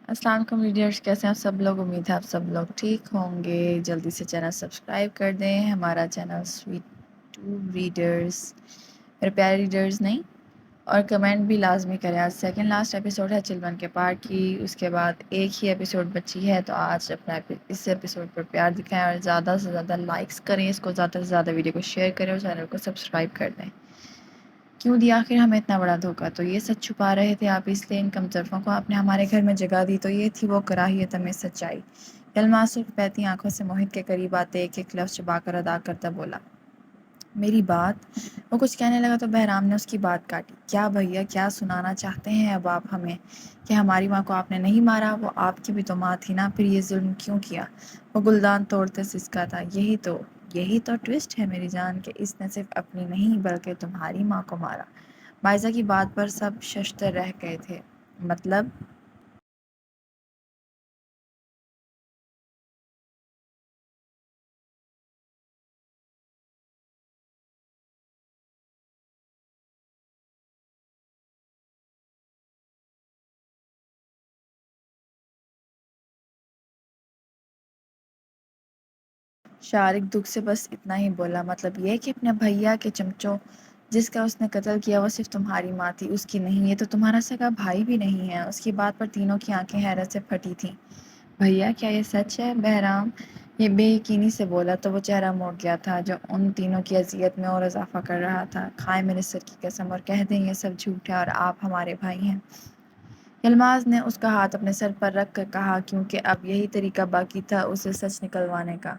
السلام علیکم ریڈرز، کیسے ہیں آپ سب لوگ؟ امید ہے آپ سب لوگ ٹھیک ہوں گے۔ جلدی سے چینل سبسکرائب کر دیں ہمارا چینل سویٹ ٹو ریڈرز، میرے پیارے ریڈرز نہیں، اور کمنٹ بھی لازمی کریں۔ آج سیکنڈ لاسٹ ایپیسوڈ ہے چلڈرن کے پارٹ کی، اس کے بعد ایک ہی ایپیسوڈ بچی ہے، تو آج اپنا اس ایپیسوڈ پر پیار دکھائیں اور زیادہ سے زیادہ لائکس کریں، اس کو زیادہ سے زیادہ ویڈیو کو شیئر کریں اور چینل کو سبسکرائب کر دیں۔ کیوں دیا آخر ہمیں اتنا بڑا دھوکہ؟ تو یہ سچ چھپا رہے تھے آپ، اس لیے ان کم طرفوں کو آپ نے ہمارے گھر میں جگہ دی، تو یہ تھی وہ کراہیت میں سچائی۔ یلماز سرخ بہتی آنکھوں سے موہت کے قریب آتے ایک ایک لفظ چبا کر ادا کرتا بولا، میری بات۔ وہ کچھ کہنے لگا تو بہرام نے اس کی بات کاٹی۔ کیا بھیا، کیا سنانا چاہتے ہیں اب آپ ہمیں کہ ہماری ماں کو آپ نے نہیں مارا؟ وہ آپ کی بھی تو ماں تھی نا، پھر یہ ظلم کیوں کیا؟ وہ گلدان توڑتے سسکا تھا۔ یہی تو ٹوسٹ ہے میری جان، کہ اس نے صرف اپنی نہیں بلکہ تمہاری ماں کو مارا۔ مائزہ کی بات پر سب ششدر رہ گئے تھے۔ مطلب؟ شارق دکھ سے بس اتنا ہی بولا، مطلب یہ کہ اپنے بھیا کے چمچوں جس کا اس نے قتل کیا وہ صرف تمہاری ماں تھی، اس کی نہیں؟ یہ تو تمہارا سگا بھائی بھی نہیں ہے۔ اس کی بات پر تینوں کی آنکھیں حیرت سے پھٹی تھیں۔ بھیا، کیا یہ سچ ہے؟ بہرام یہ بے یقینی سے بولا تو وہ چہرہ موڑ گیا تھا جو ان تینوں کی اذیت میں اور اضافہ کر رہا تھا۔ کھائیں میرے سر کی قسم اور کہہ دیں یہ سب جھوٹ ہے اور آپ ہمارے بھائی ہیں۔ یلماز نے اس کا ہاتھ اپنے سر پر رکھ کر کہا، کیونکہ اب یہی طریقہ باقی تھا اسے سچ نکلوانے کا،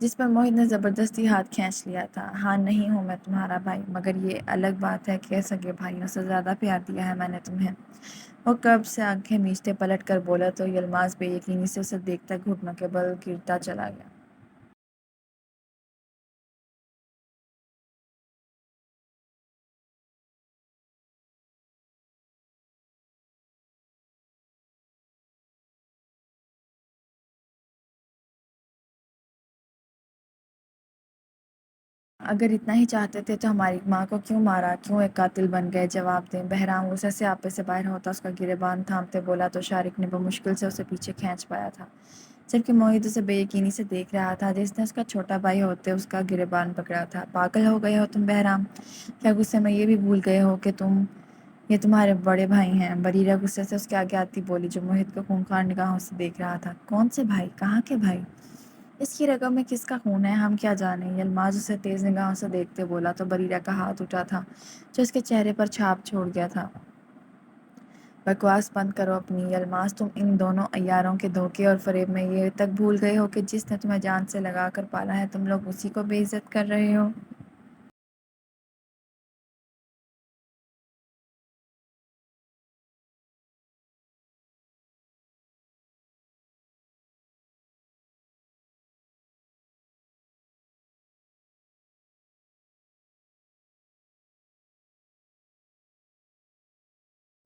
جس پر موہت نے زبردستی ہاتھ کھینچ لیا تھا۔ ہاں، نہیں ہوں میں تمہارا بھائی، مگر یہ الگ بات ہے کہ سگے بھائیوں سے زیادہ پیار دیا ہے میں نے تمہیں۔ وہ قرب سے آنکھیں میچتے پلٹ کر بولا تو یلماز بے یقینی سے اسے دیکھتا گھٹنوں کے بل گرتا چلا گیا۔ اگر اتنا ہی چاہتے تھے تو ہماری ماں کو کیوں مارا؟ کیوں ایک قاتل بن گئے؟ جواب دیں۔ بہرام غصے سے آپے سے باہر ہوتا اس کا گریبان تھامتے بولا تو شارق نے بمشکل سے اسے پیچھے کھینچ پایا تھا، جبکہ موہت اسے بے یقینی سے دیکھ رہا تھا جس نے اس کا چھوٹا بھائی ہوتے اس کا گریبان پکڑا تھا۔ پاگل ہو گئے ہو تم بہرام؟ کیا غصے میں یہ بھی بھول گئے ہو کہ یہ تمہارے بڑے بھائی ہیں؟ بریرہ غصے سے اس کے آگے آتی بولی، جو موہت کو خونخوار نگاہوں سے دیکھ رہا تھا۔ کون سے بھائی؟ کہاں کے بھائی؟ اس کی رگوں میں کس کا خون ہے ہم کیا جانیں؟ یلماز اسے تیز نگاہوں سے دیکھتے بولا تو بریرہ کا ہاتھ اٹھا تھا جو اس کے چہرے پر چھاپ چھوڑ گیا تھا۔ بکواس بند کرو اپنی۔ یلماز، تم ان دونوں عیاروں کے دھوکے اور فریب میں یہ تک بھول گئے ہو کہ جس نے تمہیں جان سے لگا کر پالا ہے تم لوگ اسی کو بے عزت کر رہے ہو؟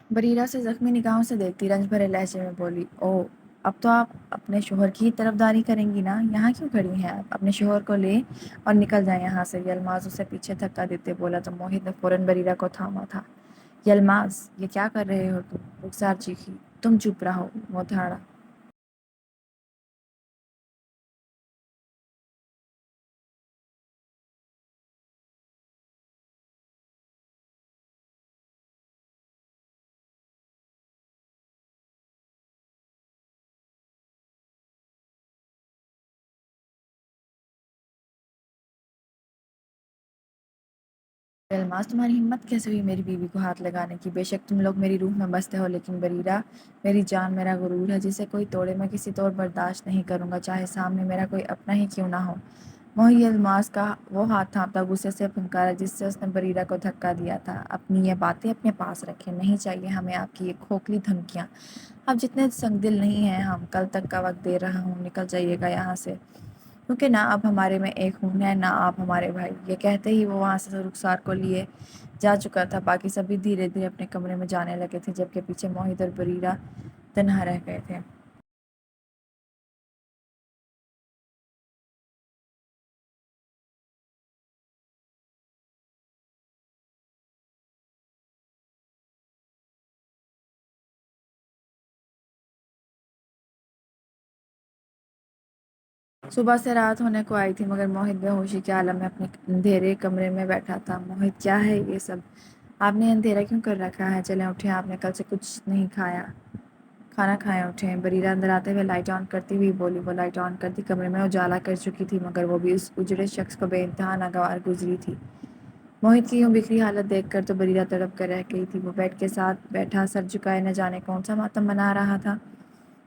بریرہ سے زخمی نگاہوں سے دیکھتی رنج بھرے لہجے میں بولی، او، اب تو آپ اپنے شوہر کی ہی طرفداری کریں گی نا؟ یہاں کیوں کھڑی ہیں آپ؟ اپنے شوہر کو لے اور نکل جائیں یہاں سے۔ یلماز اسے پیچھے دھکا دیتے بولا تو موہت نے فوراً بریرہ کو تھاما تھا۔ یلماز، یہ کیا کر رہے ہو تم؟ رخسار چیخی۔ تم چپ رہو، وہ دھاڑا۔ یلماز، تمہاری ہمت کیسے ہوئی میری بیوی کو ہاتھ لگانے کی؟ بے شک تم لوگ میری روح میں بستے ہو، لیکن بریرہ میری جان میرا غرور ہے جسے کوئی توڑے، میں کسی طور برداشت نہیں کروں گا، چاہے سامنے میرا کوئی اپنا ہی کیوں نہ ہو۔ موہی یلماز کا وہ ہاتھ تھامتا غصے سے پھنکارا جس سے اس نے بریرہ کو دھکا دیا تھا۔ اپنی یہ باتیں اپنے پاس رکھیں، نہیں چاہیے ہمیں آپ کی یہ کھوکھلی دھمکیاں۔ اب جتنے سنگ دل نہیں ہیں ہم، کل تک کا وقت دے رہا ہوں، نکل جائیے گا یہاں سے، کیونکہ نہ اب ہمارے میں ایک خون ہے نہ آپ ہمارے بھائی۔ یہ کہتے ہی وہ وہاں سے رخسار کو لیے جا چکا تھا۔ باقی سبھی دھیرے دھیرے اپنے کمرے میں جانے لگے تھے، جبکہ پیچھے موہت اور بریرہ تنہا رہ گئے تھے۔ صبح سے رات ہونے کو آئی تھی مگر موہت بے ہوشی کے عالم میں اپنے اندھیرے کمرے میں بیٹھا تھا۔ موہت کیا ہے یہ سب؟ آپ نے اندھیرا کیوں کر رکھا ہے؟ چلیں اٹھیں، آپ نے کل سے کچھ نہیں کھایا، کھانا کھائیں اٹھیں۔ بریرہ اندر آتے ہوئے لائٹ آن کرتی ہوئی بولی۔ وہ لائٹ آن کرتی کمرے میں اجالا کر چکی تھی مگر وہ بھی اس اجڑے شخص کو بے انتہا ناگوار گزری تھی۔ موہت کی یوں بکھری حالت دیکھ کر تو بریرہ تڑپ کر رہ گئی تھی۔ وہ بیڈ کے ساتھ بیٹھا سر جھکائے نہ جانے کون سا ماتم منا رہا تھا۔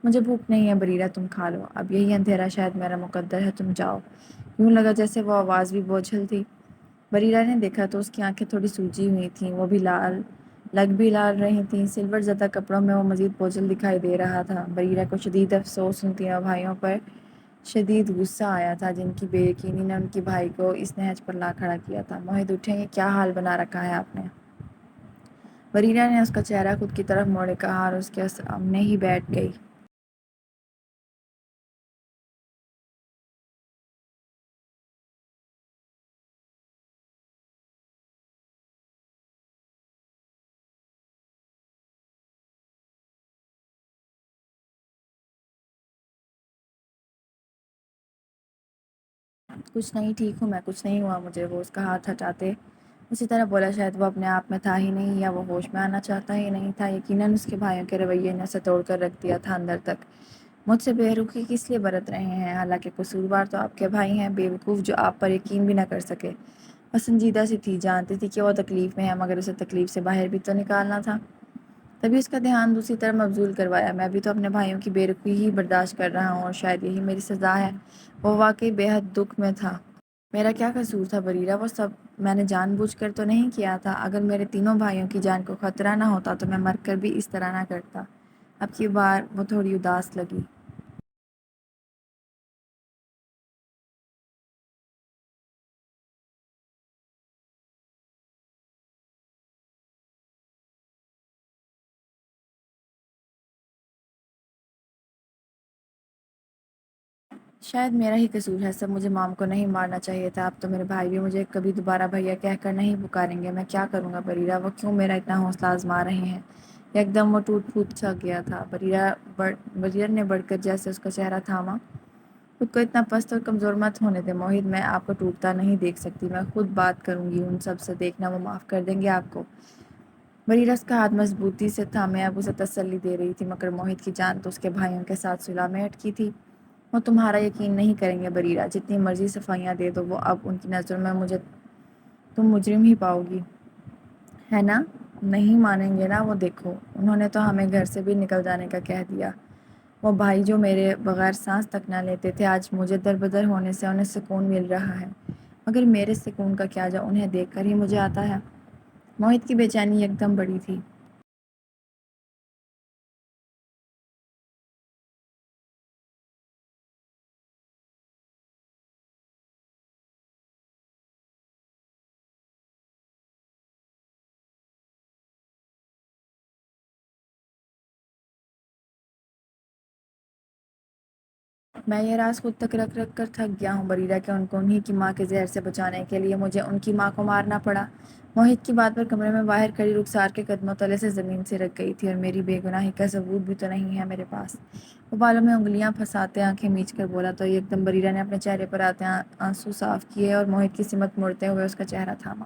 مجھے بھوک نہیں ہے بریرہ، تم کھا لو، اب یہی اندھیرا شاید میرا مقدر ہے، تم جاؤ۔ یوں لگا جیسے وہ آواز بھی بوجھل تھی۔ بریرہ نے دیکھا تو اس کی آنکھیں تھوڑی سوجی ہوئی تھیں، وہ بھی لال لگ بھی لال رہی تھیں۔ سلور زدہ کپڑوں میں وہ مزید بوجھل دکھائی دے رہا تھا۔ بریرہ کو شدید افسوس ان تینوں بھائیوں پر شدید غصہ آیا تھا جن کی بے یقینی نے ان کے بھائی کو اس نہج پر لا کھڑا کیا تھا۔ موہت اٹھیں، یہ کیا حال بنا رکھا ہے آپ نے؟ بریرہ نے اس کا چہرہ خود کی طرف موڑے کہا اور اس کے سامنے ہی بیٹھ گئی۔ کچھ نہیں، ٹھیک ہوں میں، کچھ نہیں ہوا مجھے، وہ اس کا ہاتھ ہٹاتے اسی طرح بولا۔ شاید وہ اپنے آپ میں تھا ہی نہیں یا وہ ہوش میں آنا چاہتا ہی نہیں تھا۔ یقیناً اس کے بھائیوں کے رویے نے اسے توڑ کر رکھ دیا تھا اندر تک۔ مجھ سے بے رخی کس لیے برت رہے ہیں؟ حالانکہ قصوروار تو آپ کے بھائی ہیں، بیوقوف جو آپ پر یقین بھی نہ کر سکے۔ وہ سنجیدہ سی تھی، جانتی تھی کہ وہ تکلیف میں ہے مگر اسے تکلیف سے باہر بھی تو نکالنا تھا۔ تبھی اس کا دھیان دوسری طرف مبذول کروایا۔ میں بھی تو اپنے بھائیوں کی بے رخی ہی برداشت کر رہا ہوں اور شاید یہی میری سزا ہے۔ وہ واقعی بے حد دکھ میں تھا۔ میرا کیا قصور تھا بریرہ؟ وہ سب میں نے جان بوجھ کر تو نہیں کیا تھا۔ اگر میرے تینوں بھائیوں کی جان کو خطرہ نہ ہوتا تو میں مر کر بھی اس طرح نہ کرتا۔ اب کی بار وہ تھوڑی اداس لگی۔ شاید میرا ہی قصور ہے سب، مجھے مام کو نہیں مارنا چاہیے تھا۔ اب تو میرے بھائی بھی مجھے کبھی دوبارہ بھیا کہہ کر نہیں پکاریں گے۔ میں کیا کروں گا بریرہ؟ وہ کیوں میرا اتنا حوصلہ آزما رہے ہیں؟ ایک دم وہ ٹوٹ پھوٹ سا گیا تھا۔ بریرہ نے بڑھ کر جیسے اس کا چہرہ تھاما۔ خود کو اتنا پست اور کمزور مت ہونے دے موہت، میں آپ کو ٹوٹتا نہیں دیکھ سکتی۔ میں خود بات کروں گی ان سب سے، دیکھنا وہ معاف کر دیں گے آپ کو۔ بریرہ اس کا ہاتھ مضبوطی سے تھامے اب اسے تسلی دے رہی تھی مگر موہت کی جان تو اس کے بھائیوں کے ساتھ صلح میں اٹکی تھی۔ وہ تمہارا یقین نہیں کریں گے بریرہ، جتنی مرضی صفائیاں دے دو وہ اب ان کی نظروں میں مجھے تم مجرم ہی پاؤ گی، ہے نا؟ نہیں مانیں گے نا؟ وہ دیکھو، انہوں نے تو ہمیں گھر سے بھی نکل جانے کا کہہ دیا۔ وہ بھائی جو میرے بغیر سانس تک نہ لیتے تھے، آج مجھے دربدر ہونے سے انہیں سکون مل رہا ہے۔ مگر میرے سکون کا کیا جو انہیں دیکھ کر ہی مجھے آتا ہے؟ موہت کی بے چینی ایک دم بڑھی تھی۔ میں یہ راز خود تک رکھ رکھ کر تھک گیا ہوں بریرہ کہ ان کو انہی کی ماں کے زہر سے بچانے کے لیے مجھے ان کی ماں کو مارنا پڑا۔ موہت کی بات پر کمرے میں باہر کھڑی رخسار کے قدموں تلے سے زمین سے رک گئی تھی۔ اور میری بے گناہی کا ثبوت بھی تو نہیں ہے میرے پاس؟ وہ بالوں میں انگلیاں پھنساتے آنکھیں میچ کر بولا تو ایک دم بریرہ نے اپنے چہرے پر آتے آنسو صاف کیے اور موہت کی سمت موڑتے ہوئے اس کا چہرہ تھاما۔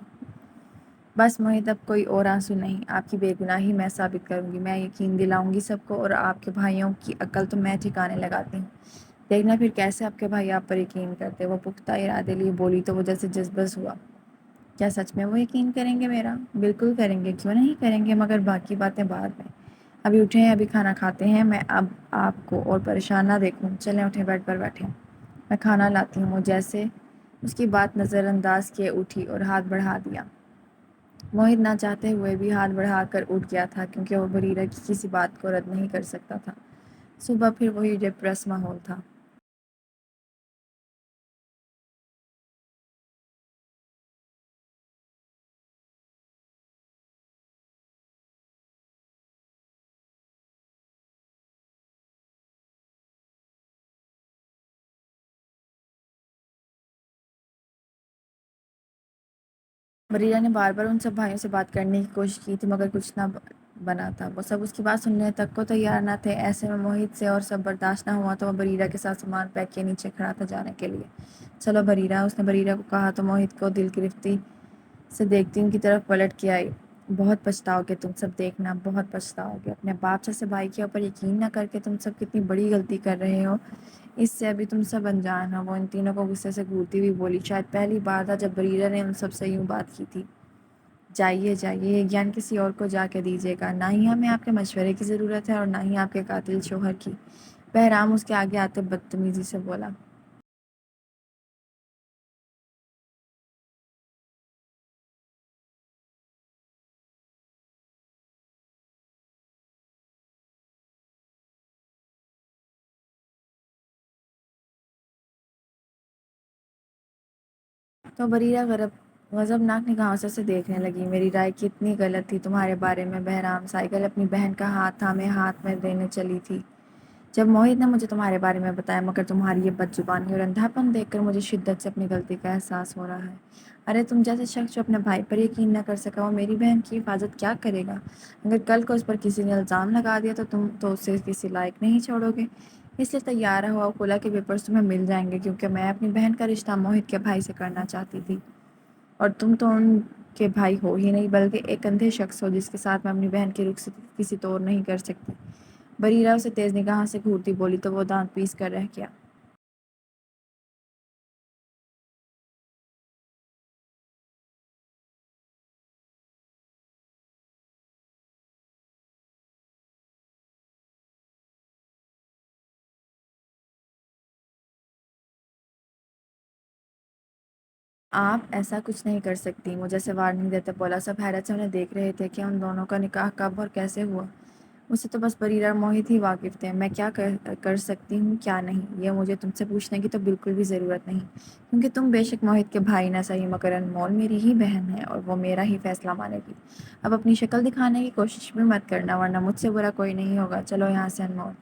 بس موہت، اب کوئی اور آنسو نہیں، آپ کی بے گناہی میں ثابت کروں گی، میں یقین دلاؤں گی سب کو، اور آپ کے بھائیوں کی عقل تو میں ٹھکانے لگاتی ہوں۔ دیکھنا پھر کیسے آپ کے بھائی آپ پر یقین کرتے۔ وہ پختہ ارادے لیے بولی تو وہ جیسے جذبس ہوا۔ کیا سچ میں وہ یقین کریں گے میرا؟ بالکل کریں گے، کیوں نہیں کریں گے، مگر باقی باتیں بعد میں۔ ابھی اٹھیں، ابھی کھانا کھاتے ہیں، میں اب آپ کو اور پریشان نہ دیکھوں۔ چلیں اٹھیں، بیڈ پر بیٹھیں، میں کھانا لاتی ہوں۔ وہ جیسے اس کی بات نظر انداز کیے اٹھی اور ہاتھ بڑھا دیا۔ موہت نہ چاہتے ہوئے بھی ہاتھ بڑھا کر اٹھ گیا تھا کیونکہ وہ بریرہ کی کسی بات کو رد نہیں کر سکتا تھا۔ صبح پھر وہی ڈپریس ماحول تھا۔ بریرہ نے بار بار ان سب بھائیوں سے بات کرنے کی کوشش کی تھی مگر کچھ نہ بنا تھا۔ وہ سب اس کی بات سننے تک کو تیار نہ تھے۔ ایسے میں موہت سے اور سب برداشت نہ ہوا تو وہ بریرہ کے ساتھ سامان پیک کے نیچے کھڑا تھا جانے کے لیے۔ چلو بریرہ، اس نے بریرہ کو کہا تو موہت کو دل گرفتی سے دیکھتی ان کی طرف پلٹ کے آئی۔ بہت پچھتاؤ گے تم سب، دیکھنا بہت پچھتاؤ گے۔ اپنے باپ جیسے بھائی کے اوپر یقین نہ کر کے تم سب کتنی بڑی غلطی کر رہے ہو، اس سے ابھی تم سب انجان ہو۔ وہ ان تینوں کو غصے سے گھورتی ہوئی بولی۔ شاید پہلی بار تھا جب بریرہ نے ان سب سے یوں بات کی تھی۔ جائیے جائیے، یہ گیان کسی اور کو جا کے دیجیے گا، نہ ہی ہمیں آپ کے مشورے کی ضرورت ہے اور نہ ہی آپ کے قاتل شوہر کی۔ بہرام اس کے آگے آتے بدتمیزی سے بولا۔ تو بریرہ غضبناک نگاہوں سے اسے دیکھنے لگی۔ میری رائے کتنی غلط تھی تمہارے بارے میں بہرام، سائیکل اپنی بہن کا ہاتھ تھامے ہاتھ میں دینے چلی تھی جب موہت نے مجھے تمہارے بارے میں بتایا، مگر تمہاری یہ بد زبانی اور اندھاپن دیکھ کر مجھے شدت سے اپنی غلطی کا احساس ہو رہا ہے۔ ارے تم جیسے شخص جو اپنے بھائی پر یقین نہ کر سکا، وہ میری بہن کی حفاظت کیا کرے گا؟ اگر کل کو اس پر کسی نے الزام لگا دیا تو تم تو اسے کسی لائق نہیں چھوڑو گے۔ اس لیے تیار رہو، کھلا کے پیپرز تمہیں مل جائیں گے، کیونکہ میں اپنی بہن کا رشتہ موہت کے بھائی سے کرنا چاہتی تھی، اور تم تو ان کے بھائی ہو ہی نہیں، بلکہ ایک اندھے شخص ہو جس کے ساتھ میں اپنی بہن کی رخصتی کسی طور نہیں کر سکتی۔ بریرہ اسے تیز نگاہ سے گھورتی بولی تو وہ دانت پیس کر رہ گیا۔ آپ ایسا کچھ نہیں کر سکتی، مجھے سے وارننگ دیتے بولا۔ سب حیرت سے انہیں دیکھ رہے تھے کہ ان دونوں کا نکاح کب اور کیسے ہوا۔ اسے تو بس بریرہ اور موہت ہی واقف تھے۔ میں کیا کر سکتی ہوں کیا نہیں، یہ مجھے تم سے پوچھنے کی تو بالکل بھی ضرورت نہیں، کیونکہ تم بے شک موہت کے بھائی نہ صحیح مگر انمول میری ہی بہن ہے اور وہ میرا ہی فیصلہ مانے گی۔ اب اپنی شکل دکھانے کی کوشش بھی مت کرنا، ورنہ مجھ سے برا کوئی نہیں ہوگا۔ چلو یہاں سے انمول۔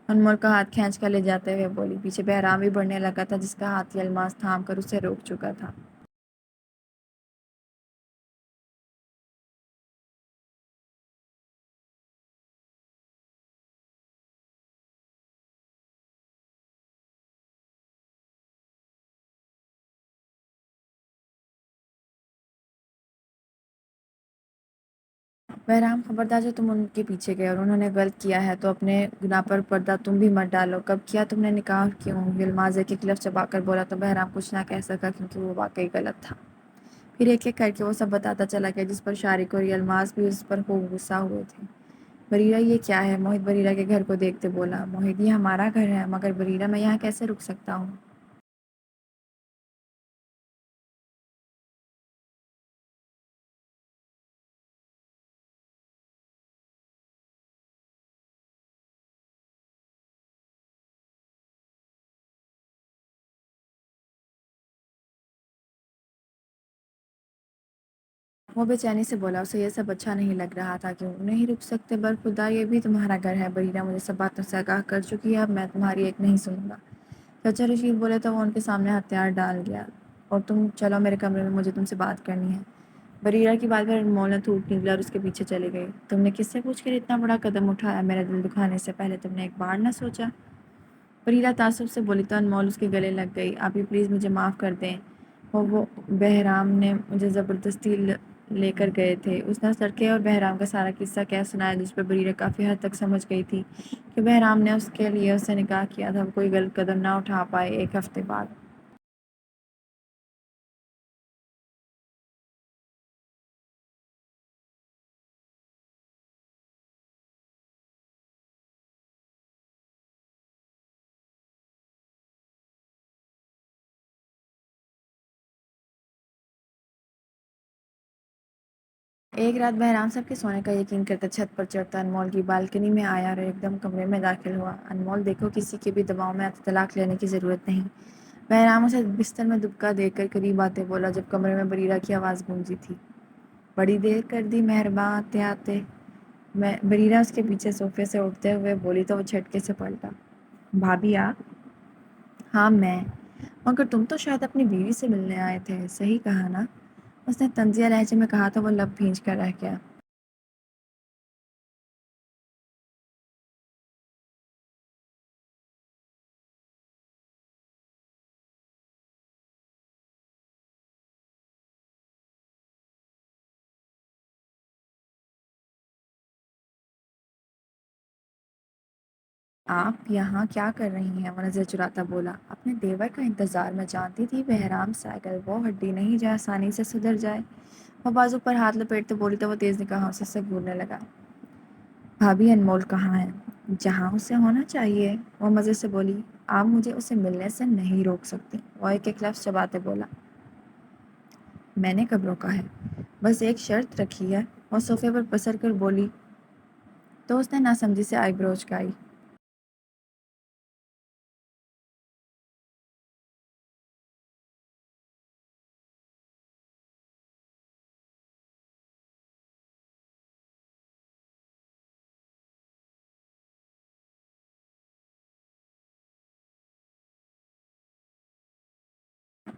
انمول کا ہاتھ کھینچ کر لے جاتے ہوئے بولی۔ پیچھے بہرام بھی بڑھنے لگا تھا، جس کا ہاتھ یہ الماس تھام کر اسے روک چکا تھا۔ بہرام خبردار، جو تم ان کے پیچھے گئے اور انہوں نے غلط کیا ہے تو اپنے گناہ پر پردہ تم بھی مت ڈالو۔ کب کیا تم نے نکاح کیوں؟ یلماز ایک ایک لفظ چبا کر بولا تو بہرام کچھ نہ کہہ سکا، کیونکہ وہ واقعی غلط تھا۔ پھر ایک ایک کر کے وہ سب بتاتا چلا گیا، جس پر شارق اور یلماز بھی اس پر خوب غصہ ہوئے تھے۔ بریرہ یہ کیا ہے؟ موہت بریرہ کے گھر کو دیکھتے بولا۔ موہت یہ ہمارا گھر ہے، مگر بریرہ میں یہاں کیسے رک سکتا ہوں؟ وہ بے چینی سے بولا۔ اسے یہ سب اچھا نہیں لگ رہا تھا۔ کیوں نہیں رک سکتے؟ برخدا یہ بھی تمہارا گھر ہے۔ بریرہ مجھے سب باتوں سے آگاہ کر چکی ہے، اب میں تمہاری ایک نہیں سنوں گا۔ چچا رشید بولے تو وہ ان کے سامنے ہتھیار ڈال گیا۔ اور تم چلو میرے کمرے میں، مجھے تم سے بات کرنی ہے۔ بریرہ کی بات پر انمول نے تھوک نکلا اور اس کے پیچھے چلی گئی۔ تم نے کس سے پوچھ کر اتنا بڑا قدم اٹھایا؟ میرا دل دکھانے سے پہلے تم نے ایک بار نہ سوچا؟ بریرہ تعصب سے بولی تو انمول اس کے گلے لگ گئی۔ آپ ہی پلیز مجھے معاف کر دیں، وہ بہرام نے مجھے زبردستی لے کر گئے تھے۔ اس نے اس لڑکے اور بہرام کا سارا قصہ کہہ سنایا، جس پر بریرہ کافی حد تک سمجھ گئی تھی کہ بہرام نے اس کے لیے اس سے نکاح کیا تھا، وہ کوئی غلط قدم نہ اٹھا پائے۔ ایک ہفتے بعد ایک رات بہرام سب کے سونے کا یقین کرتا چھت پر چڑھتا انمول کی بالکنی میں آیا اور ایک دم کمرے میں داخل ہوا۔ انمول دیکھو، کسی کے بھی دباؤ میں طلاق لینے کی ضرورت نہیں۔ بہرام اسے بستر میں دبکا دے کر قریب آتے بولا، جب کمرے میں بریرہ کی آواز گونجی تھی۔ بڑی دیر کر دی مہرباں آتے آتے۔ بریرہ اس کے پیچھے صوفے سے اٹھتے ہوئے بولی تو وہ جھٹکے سے پلٹا۔ بھابھی آپ؟ ہاں میں، مگر تم تو شاید اپنی بیوی سے ملنے آئے تھے، صحیح کہا نا؟ اس نے طنزیہ لہجے میں کہا تو وہ لب بھینچ کر رہ گیا۔ آپ یہاں کیا کر رہی ہیں؟ وہ نظر چراتا بولا۔ اپنے دیور کا انتظار، میں جانتی تھی بہرام سائیکل وہ ہڈی نہیں جو آسانی سے سدھر جائے۔ وہ بازو پر ہاتھ لپیٹتے بولی تو وہ تیز نگاہوں سے گھورنے لگا۔ بھابھی انمول کہاں ہے؟ جہاں اسے ہونا چاہیے، وہ مزے سے بولی۔ آپ مجھے اسے ملنے سے نہیں روک سکتی، وہ ایک ایک لفظ چباتے بولا۔ میں نے کب روکا ہے؟ بس ایک شرط رکھی ہے، وہ صوفے پر پسر کر بولی تو اس نے ناسمجھی سے آئی برو اچکائی۔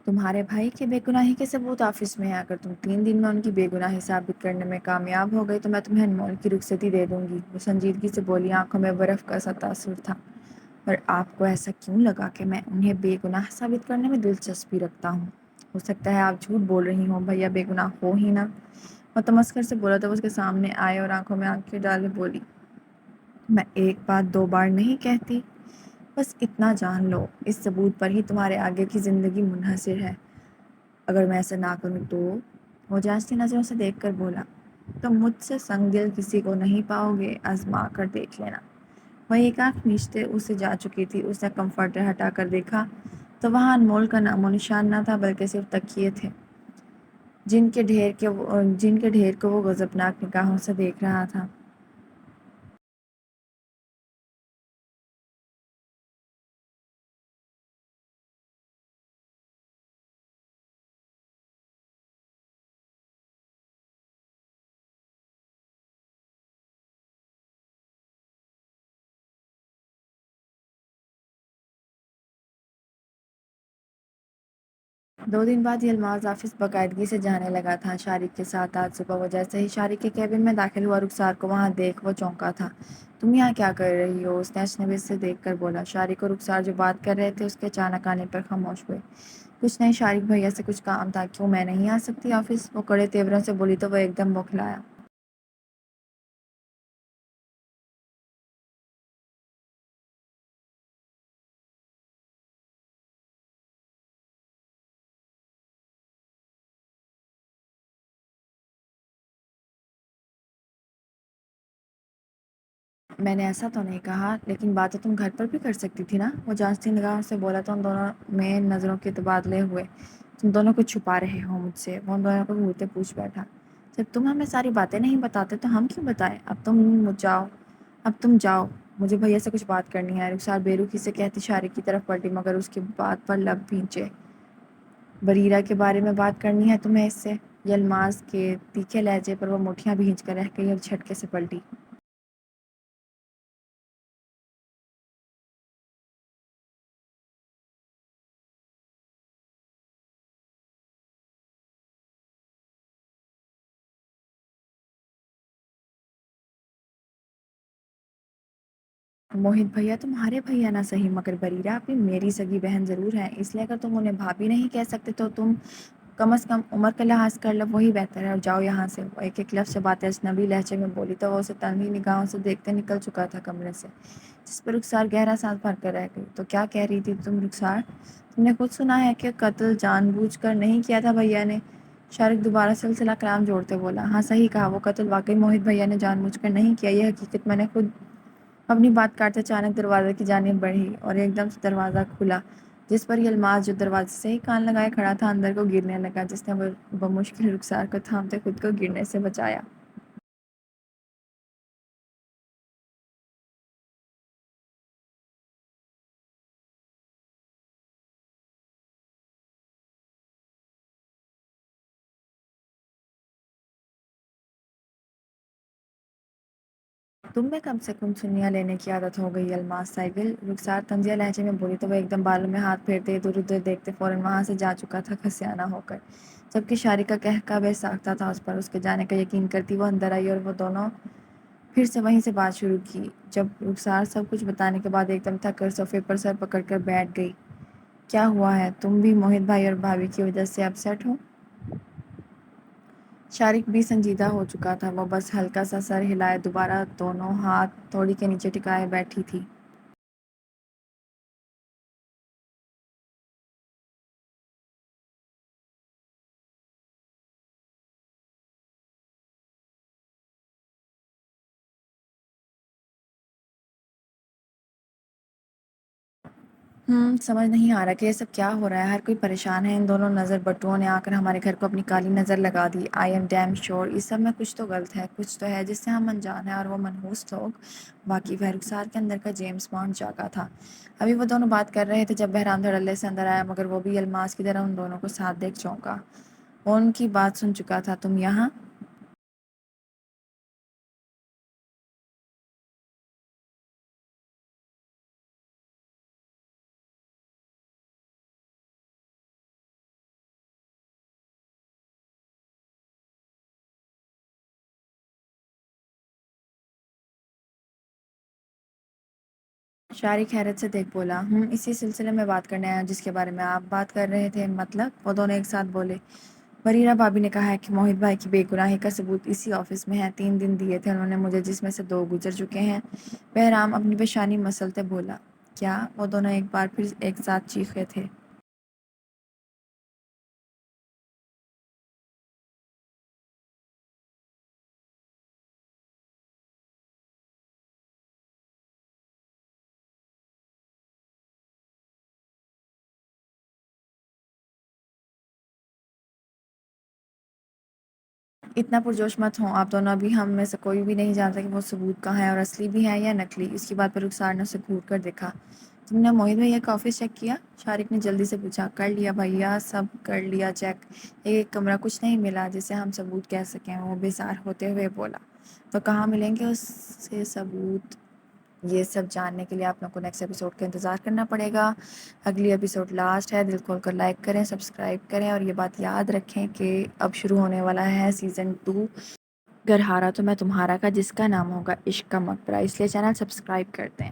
تمہارے بھائی کی بے گناہی کے ثبوت آفس میں ہیں، اگر تم 3 دن میں ان کی بے گناہی ثابت کرنے میں کامیاب ہو گئی تو میں تمہیں انمول کی رخصتی دے دوں گی، وہ سنجیدگی سے بولی، آنکھوں میں برف کا سا تاثر تھا۔ پر آپ کو ایسا کیوں لگا کہ میں انہیں بے گناہ ثابت کرنے میں دلچسپی رکھتا ہوں؟ ہو سکتا ہے آپ جھوٹ بول رہی ہوں، بھیا بے گناہ ہو ہی نہ۔ وہ تمسخر سے بولا تو وہ اس کے سامنے آئے اور آنکھوں میں آنکھیں ڈالے بولی، میں ایک بات 2 بار نہیں کہتی، بس اتنا جان لو، اس ثبوت پر ہی تمہارے آگے کی زندگی منحصر ہے۔ اگر میں ایسا نہ کروں تو؟ وہ جانچتی نظروں سے دیکھ کر بولا، تم مجھ سے سنگ دل کسی کو نہیں پاؤ گے، آزما کر دیکھ لینا۔ وہ ایک آنکھ نیچتے اسے جا چکی تھی۔ اس نے کمفرٹر ہٹا کر دیکھا تو وہاں انمول کا نام و نشان نہ تھا، بلکہ صرف تکیے تھے جن کے ڈھیر کو وہ غضبناک نگاہوں سے دیکھ رہا تھا۔ دو دن بعد یلماز آفس باقاعدگی سے جانے لگا تھا، شارق کے ساتھ۔ آج صبح وہ جیسے ہی شارق کے کیبن میں داخل ہوا، رخسار کو وہاں دیکھ وہ چونکا تھا۔ تم یہاں کیا کر رہی ہو؟ اس نے اجنبی سے دیکھ کر بولا۔ شارق اور رخسار جو بات کر رہے تھے اس کے اچانک آنے پر خاموش ہوئے۔ کچھ نہیں شارق بھیا سے کچھ کام تھا۔ کیوں میں نہیں آ سکتی آفس؟ وہ کڑے تیوروں سے بولی تو وہ ایک دم بوکھلایا۔ میں نے ایسا تو نہیں کہا، لیکن بات تو تم گھر پر بھی کر سکتی تھی نا، وہ جانچتی نگاہوں سے بولا تو ان دونوں میں نظروں کے تبادلے ہوئے۔ تم دونوں کچھ چھپا رہے ہو مجھ سے، وہ ان دونوں کو گھورتے پوچھ بیٹھا۔ جب تم ہمیں ساری باتیں نہیں بتاتے تو ہم کیوں بتائیں؟ اب تم جاؤ، مجھے بھیا سے کچھ بات کرنی ہے، رخسار بے رخی سے کہتی شارق کی طرف پلٹی، مگر اس کی بات پر لب بھینچے۔ بریرہ کے بارے میں بات کرنی ہے تمہیں اس سے؟ یلماز کے تیکھے لہجے پر وہ مٹھیاں بھینچ کر رہ گئی اور جھٹکے سے پلٹی۔ موہت بھیا تمہارے بھیا نہ صحیح، مگر بریرہ بھی میری سگی بہن ضرور ہے، اس لیے اگر تم انہیں بھابھی نہیں کہہ سکتے تو تم کم از کم عمر کا لحاظ کر لو، وہی بہتر ہے، اور جاؤ یہاں سے۔ وہ ایک ایک لفظ باتیں اجنبی لہجے میں بولی تو وہ اسے تنہی نگاہوں سے دیکھتے نکل چکا تھا کمرے سے، جس پر رخسار گہرا سانس بھر کر رہ گئی۔ تو کیا کہہ رہی تھی تم رخسار؟ تم نے خود سنا ہے کہ قتل جان بوجھ کر نہیں کیا تھا بھیا نے؟ شارق دوبارہ سلسلہ کلام جوڑتے بولا۔ ہاں صحیح کہا، وہ قتل واقعی موہت بھیا نے جان بوجھ کر نہیں کیا، یہ حقیقت میں نے خود۔ اپنی بات کاٹتے اچانک دروازے کی جانب بڑھی اور ایک دم سے دروازہ کھلا، جس پر یلماز جو دروازے سے ہی کان لگائے کھڑا تھا اندر کو گرنے لگا، جس نے بمشکل رخسار کو تھامتے خود کو گرنے سے بچایا۔ تم میں کم سے کم سنیاں لینے کی عادت ہو گئی یلماز سائیکل، رخسار طنزیہ لہجے میں بولی تو وہ ایک دم بالوں میں ہاتھ پھیرتے ادھر ادھر دیکھتے فوراً وہاں سے جا چکا تھا خسیانہ ہو کر، جبکہ شارق کا قہقہ بے ساختہ تھا اس پر۔ اس کے جانے کا یقین کرتی وہ اندر آئی اور وہ دونوں پھر سے وہیں سے بات شروع کی، جب رخسار سب کچھ بتانے کے بعد ایک دم تھک کر صوفے پر سر پکڑ کر بیٹھ گئی۔ کیا ہوا ہے؟ تم بھی موہت بھائی اور بھابھی کی وجہ سے اپسیٹ ہو؟ شارق بھی سنجیدہ ہو چکا تھا، وہ بس ہلکا سا سر ہلائے دوبارہ دونوں ہاتھ توڑی کے نیچے ٹکائے بیٹھی تھی۔ سمجھ نہیں آ رہا کہ یہ سب کیا ہو رہا ہے، ہر کوئی پریشان ہے۔ ان دونوں نظر بٹوؤں نے آ کر ہمارے گھر کو اپنی کالی نظر لگا دی۔ آئی ایم ڈیم شور اس سب میں کچھ تو غلط ہے، کچھ تو ہے جس سے ہم انجان ہیں اور وہ منحوس لوگ۔ باقی وہ رخسار کے اندر کا جیمز بانڈ جاگا تھا۔ ابھی وہ دونوں بات کر رہے تھے جب بہرام دھڑلے سے اندر آیا، مگر وہ بھی الماس کی طرح ان دونوں کو ساتھ دیکھ چونکا۔ وہ ان کی بات سن چکا تھا۔ تم یہاں؟ شارق حیرت سے دیکھ بولا، اسی سلسلے میں بات کرنے آیا جس کے بارے میں آپ بات کر رہے تھے۔ مطلب؟ وہ دونوں ایک ساتھ بولے۔ بریرہ بھابی نے کہا ہے کہ موہت بھائی کی بے گناہی کا ثبوت اسی آفس میں ہے۔ 3 دن دیے تھے انہوں نے مجھے، جس میں سے 2 گزر چکے ہیں۔ بہرام اپنی پیشانی مسلتے بولا۔ کیا؟ وہ دونوں ایک بار پھر ایک ساتھ چیخے تھے۔ اتنا پرجوش مت ہوں آپ دونوں، ابھی ہم میں سے کوئی بھی نہیں جانتا کہ وہ ثبوت کہاں ہے اور اصلی بھی ہے یا نکلی۔ اس کی بات پر رخسار نے اسے گھور کر دیکھا۔ تم نے موہت بھیا کا آفس چیک کیا؟ شارق نے جلدی سے پوچھا۔ کر لیا بھیا، سب کر لیا چیک۔ ایک کمرہ کچھ نہیں ملا جسے ہم ثبوت کہہ سکیں، وہ بیزار ہوتے ہوئے بولا۔ تو کہاں ملیں گے اس سے ثبوت؟ یہ سب جاننے کے لیے آپ لوگوں کو نیکسٹ ایپیسوڈ کا انتظار کرنا پڑے گا۔ اگلی ایپیسوڈ لاسٹ ہے، دل کھول کر لائک کریں، سبسکرائب کریں اور یہ بات یاد رکھیں کہ اب شروع ہونے والا ہے سیزن 2 گر ہارا تو میں تمہارا کا، جس کا نام ہوگا عشق کا مقبرہ، اس لیے چینل سبسکرائب کر دیں۔